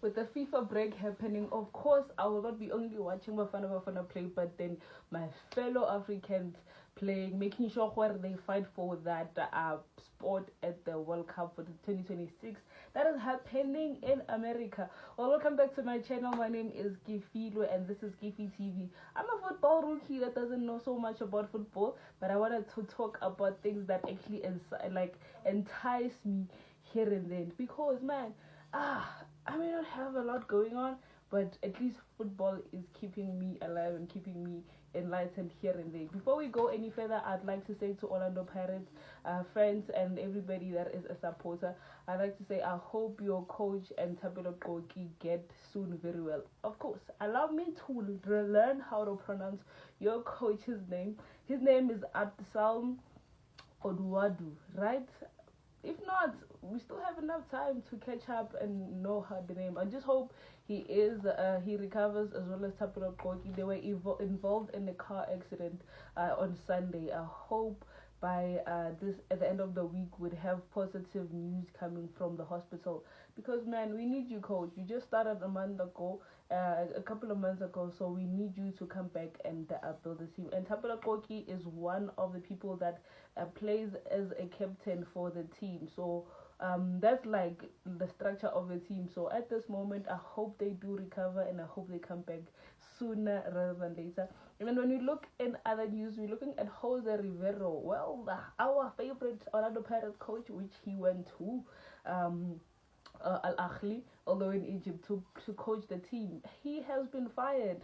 with the FIFA break happening, of course, I will not be only watching Bafana play, but then my fellow Africans playing, making sure where they fight for that sport at the World Cup for the 2026 that is happening in America. Well, welcome back to my channel. My name is Gifilo and this is Gifi TV. I'm a football rookie that doesn't know so much about football, but I wanted to talk about things that actually entice me here and then, because man, I may not have a lot going on, but at least football is keeping me alive and keeping me enlightened here and there. Before we go any further, I'd like to say to Orlando Pirates fans and everybody that is a supporter, I'd like to say I hope your coach and Tabelo Koki get soon very well. Of course, allow me to learn how to pronounce your coach's name. His name is Absalom Oduwadu, right? If not, we still have enough time to catch up and know how the name. I just hope he recovers, as well as Tapiro Koki. They were involved in a car accident on Sunday. I hope by at the end of the week we'd have positive news coming from the hospital, because man, we need you, coach. You just started a couple of months ago, so we need you to come back and build the team. And Tapiro Koki is one of the people that plays as a captain for the team, so that's like the structure of the team. So at this moment, I hope they do recover and I hope they come back sooner rather than later. And then when we look in other news, we're looking at Jose Riveiro. Well, our favorite Orlando Pirates coach, which he went to Al Ahly, although in Egypt, to coach the team. He has been fired.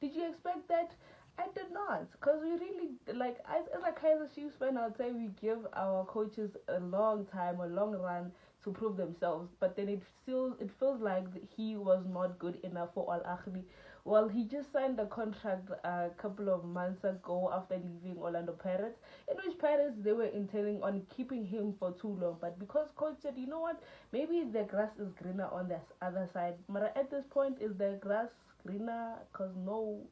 Did you expect that? I did not, because we really, like, as a Kaiser Chiefs fan, I'd say we give our coaches a long run to prove themselves, but then it feels like he was not good enough for Al Ahly. Well, he just signed a contract a couple of months ago after leaving Orlando Pirates, in which Pirates, they were intending on keeping him for too long, but because coach said, you know what, maybe the grass is greener on the other side. But at this point, is the grass greener? Because no,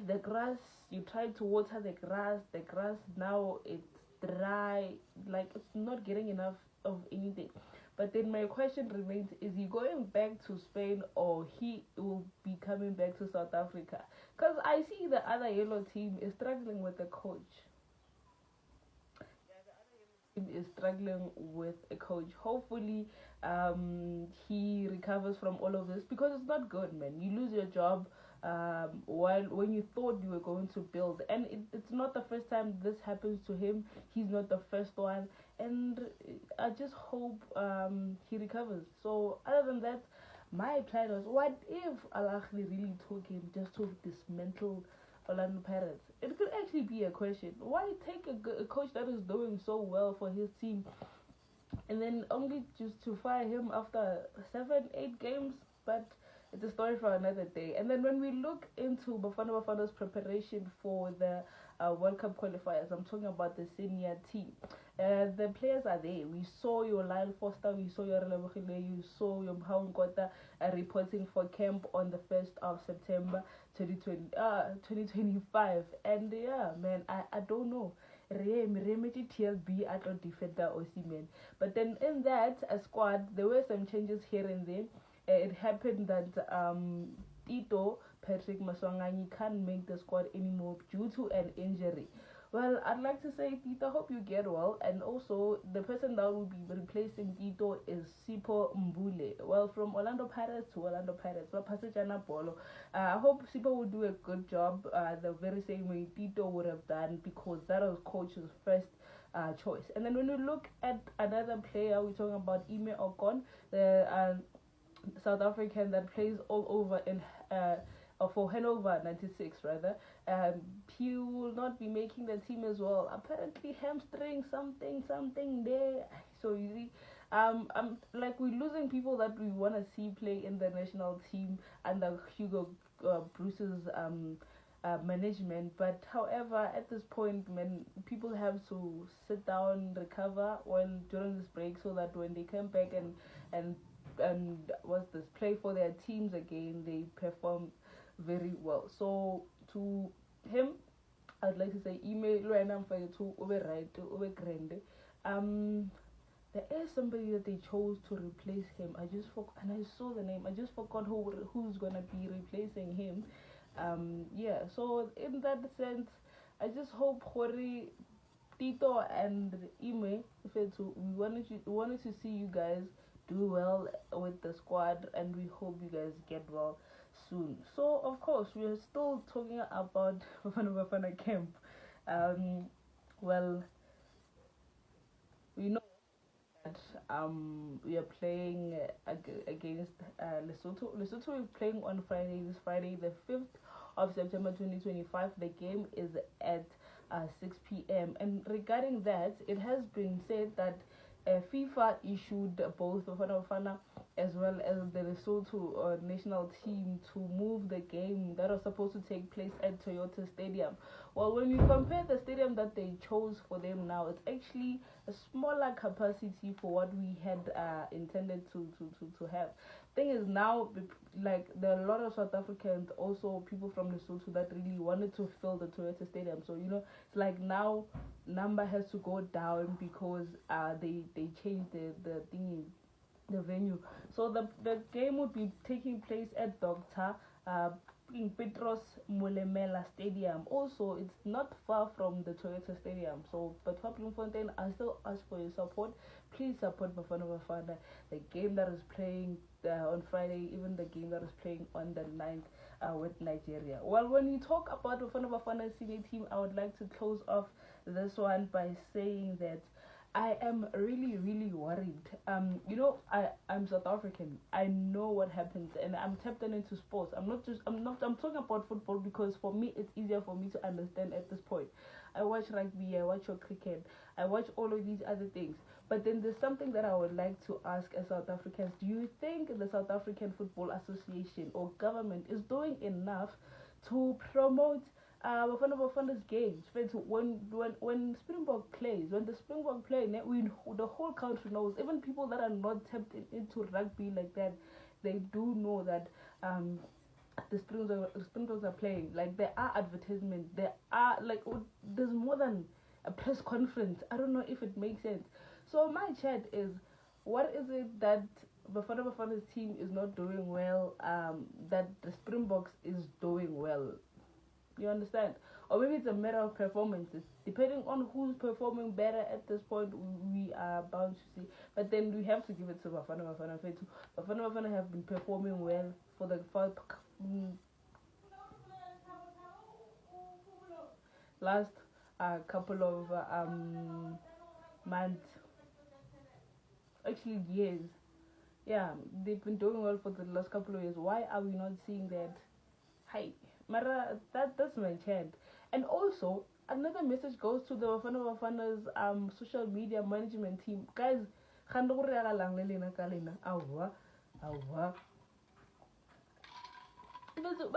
the grass, you try to water the grass now it's dry, like it's not getting enough of anything. But then my question remains, is he going back to Spain or he will be coming back to South Africa? Because I see the other yellow team is struggling with the coach. Is struggling with a coach. Hopefully he recovers from all of this, because it's not good, man. You lose your job while when you thought you were going to build, and it's not the first time this happens to him. He's not the first one, and I just hope he recovers. So other than that, my plan was, what if Al Ahly really took him just to dismantle Orlando Pirates? It could actually be a question. Why take a coach that is doing so well for his team and then only just to fire him after 7-8 games? But it's a story for another day. And then when we look into Bafana's preparation for the World Cup qualifiers, I'm talking about the senior team. The players are there. We saw your Lyle Foster, we saw your Relebogile, you saw your Mhaungkota reporting for camp on the 1st of September 2025. And yeah, man, I don't know. TLB at or defender Osimhen. But then in that squad, there were some changes here and there. It happened that Tito Patrick Maswanganyi can't make the squad anymore due to an injury. Well, I'd like to say, Tito, hope you get well. And also, the person that will be replacing Tito is Sipo Mbule. Well, from Orlando Pirates to Orlando Pirates. I hope Sipo will do a good job the very same way Tito would have done, because that was coach's first choice. And then when we look at another player, we're talking about Ime Okon, the South African that plays all over in for Hanover 96 rather. He will not be making the team as well. Apparently hamstring something there. So you see, I'm like, we're losing people that we want to see play in the national team under Hugo Bruce's management. But however, at this point, man, people have to sit down, recover while during this break, so that when they come back and what's this, play for their teams again, they perform very well. So to him, I'd like to say, email Luana Mfaitu over right over grande. there is somebody that they chose to replace him. I just forgot, and I saw the name. I just forgot who's gonna be replacing him. Yeah. So in that sense, I just hope Hori, Tito, and Ime, we wanted to see you guys do well with the squad, and we hope you guys get well soon. So of course, we are still talking about Bafana camp. Um, well, we know that we are playing against Lesotho. Lesotho is playing on Friday. This Friday, the 5th of September 2025. The game is at 6 p.m. And regarding that, it has been said that FIFA issued both Bafana as well as the Lesotho national team to move the game that was supposed to take place at Toyota Stadium. Well, when you compare the stadium that they chose for them now, it's actually a smaller capacity for what we had intended to have. Thing is now, like, there are a lot of South Africans, also people from Lesotho, that really wanted to fill the Toyota Stadium. So it's like now number has to go down because they changed the thingy, the venue. So the game would be taking place at Dr. In Petros Molemela Stadium. Also, it's not far from the Toyota Stadium. So, but for Bloemfontein, I still ask for your support. Please support Bafana. The game that is playing on Friday, even the game that is playing on the 9th with Nigeria. Well, when we talk about Bafana senior team, I would like to close off this one by saying that I am really, really worried. I'm South African. I know what happens, and I'm tapped into sports. I'm talking about football because for me, it's easier for me to understand at this point. I watch rugby, I watch your cricket, I watch all of these other things. But then there's something that I would like to ask as South Africans. Do you think the South African Football Association or government is doing enough to promote Bafana's games? When Springbok plays, when the Springbok play, the whole country knows. Even people that are not tapped into rugby like that, they do know that the Springboks are playing. Like, there are advertisements. There are there's more than a press conference. I don't know if it makes sense. So my chat is, what is it that Bafana's team is not doing well? That the Springboks is doing well. You understand? Or maybe it's a matter of performances. Depending on who's performing better at this point, we are bound to see. But then we have to give it to Bafana. Bafana have been performing well for the last couple of months, actually years. Yeah, they've been doing well for the last couple of years. Why are we not seeing that? Hi, Mara, that's my chant. And also, another message goes to the Bafana's social media management team. Guys, ba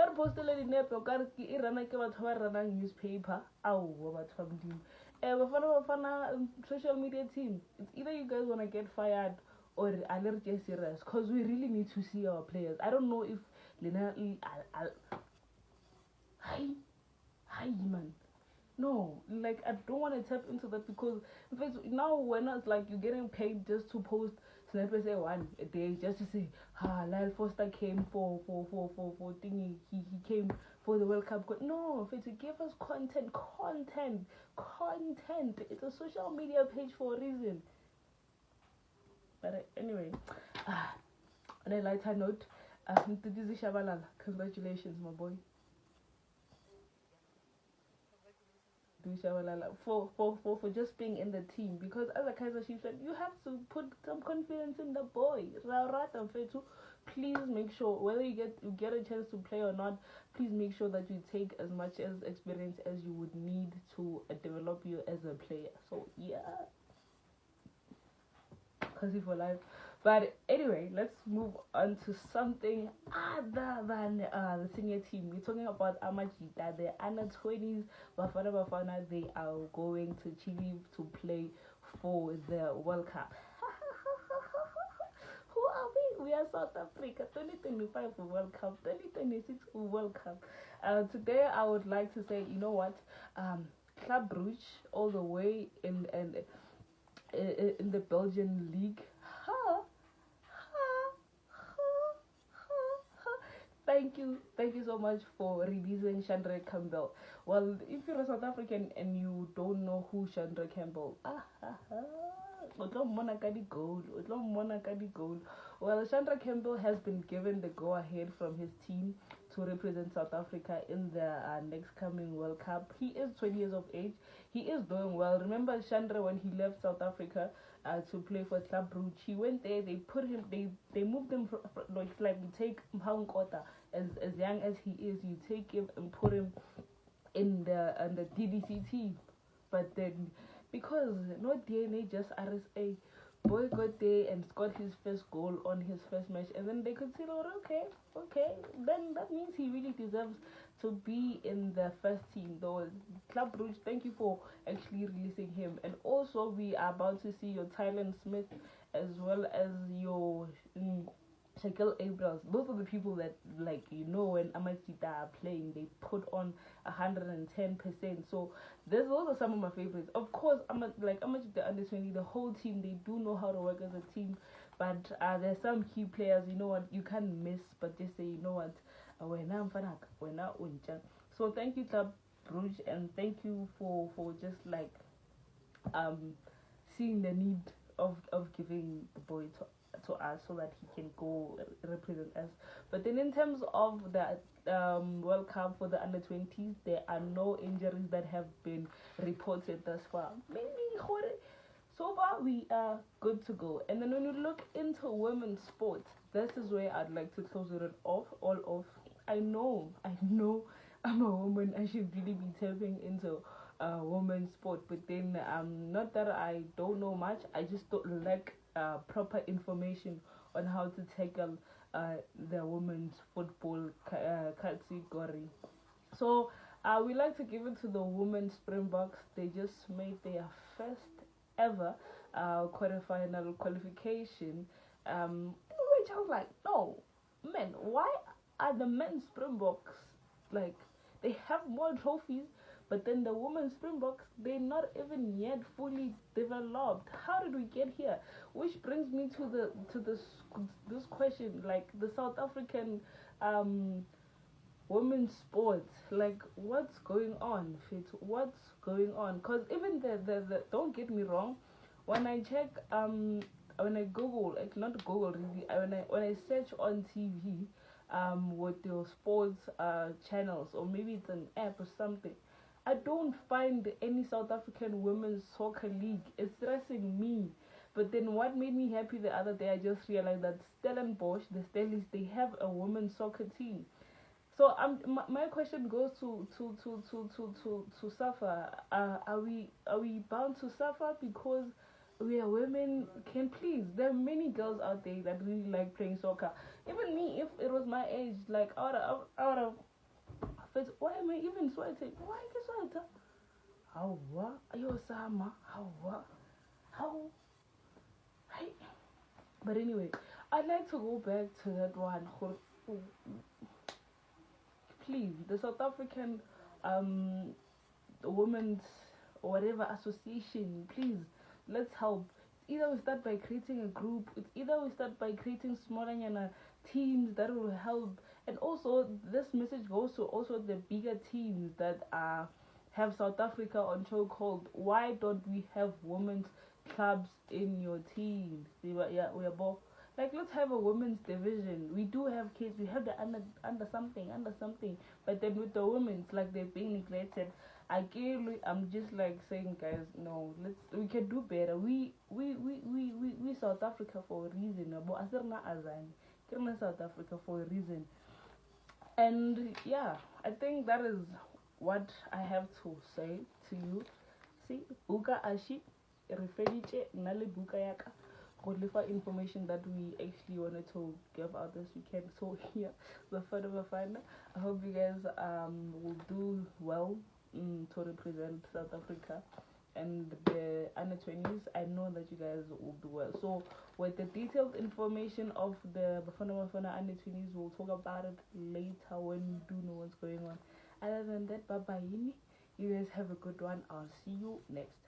re postela dinepe o kare e rana ke batho ba ranang newspaper. Batho ba modimo. Bafana social media team, it's either you guys want to get fired or a little get serious, because we really need to see our players. I don't know if Lena hi man. No, like, I don't want to tap into that, because in fact now when it's like you're getting paid just to post snipers say one a day, just to say Lyle Foster came for thingy, he came for the World Cup. No, if to give us content. It's a social media page for a reason. But anyway, on a lighter note, congratulations, my boy. For just being in the team, because as a Kaiser Chiefs fan, you have to put some confidence in the boy. Please make sure, whether you get a chance to play or not, please make sure that you take as much as experience as you would need to develop you as a player. So yeah, Kasi for life. But anyway, let's move on to something other than the senior team. We're talking about Amajita, the under 20s Bafana. They are going to Chile to play for the World Cup. Who are we? We are South Africa. 2025 World Cup, 2026 World Cup. Today I would like to say, you know what? Club Brugge all the way, and in the Belgian league. Ha, ha, ha, ha, ha. Thank you so much for releasing Chandra Campbell. Well, if you're a South African and you don't know who Chandra Campbell, o tlo mmona ka di-goal. Well, Chandra Campbell has been given the go-ahead from his team to represent South Africa in the next coming World Cup. He is 20 years of age. He is doing well. Remember Chandra when he left South Africa to play for Club Brugge? He went there. They put him. They moved him like you take Mphankota as young as he is. You take him and put him in the DDC team, but then because no DNA just RSA, boy got there and scored his first goal on his first match, and then they could say, oh, okay, then that means he really deserves to be in the first team. Though Club Brugge, thank you for actually releasing him. And also we are about to see your Tylen Smith as well as your Shaquille Abrams. Those are the people that, like, when Amachita are playing, they put on 110%. So those are some of my favorites. Of course, Amachita under 20, the whole team, they do know how to work as a team. But there's some key players, you can't miss, but just say, we're not unja. So thank you, Club Brugge, and thank you for just like seeing the need of giving the boy to us so that he can go represent us. But then in terms of the World Cup for the under 20s, there are no injuries that have been reported thus far. So far we are good to go. And then when you look into women's sports, this is where I'd like to close it all off. I know I'm a woman. I should really be tapping into women's sport, but then not that I don't know much, I just don't like proper information on how to tackle the women's football category. So we like to give it to the women's Springboks. They just made their first ever quarterfinal qualification, which I was like, no, man, why are the men's Springboks, like, they have more trophies, but then the women's Springboks, they're not even yet fully developed? How did we get here? Which brings me to this question, like, the South African women's sports, like, what's going on, Fit? What's going on? Because even the don't get me wrong, when I check when I Google, like, not Google really, when I search on TV with your sports channels, or maybe it's an app or something, I don't find any South African women's soccer league. It's stressing me. But then what made me happy the other day, I just realized that Stellenbosch, the Stellies, they have a women's soccer team. So my question goes to suffer. Are we bound to suffer because we are women? There are many girls out there that really like playing soccer. Even me, if it was my age, like out of why am I even sweating? Why am I sweating? How what? Ayo sama. How? Hey. But anyway, I'd like to go back to that one. Please, the South African women's or whatever association, please, let's help. Either we start by creating a group, it's either we start by creating smaller teams that will help. And also, this message goes to also the bigger teams that have South Africa on chokehold. Why don't we have women's clubs in your teams? We are both. Like, let's have a women's division. We do have kids. We have the under something. But then with the women's, like, they're being neglected. I'm just like saying, guys, no, we can do better. We South Africa for a reason. South Africa for a reason. And yeah, I think that is what I have to say to you. See, buka ashi referite nale buka yaka. Information that we actually wanted to give out this weekend. So here, Bafana. I hope you guys will do well to represent South Africa and the under 20s. I know that you guys will do well. So with the detailed information of the Bafana under 20s, we'll talk about it later when we do know what's going on. Other than that, bye bye. You guys have a good one. I'll see you next time.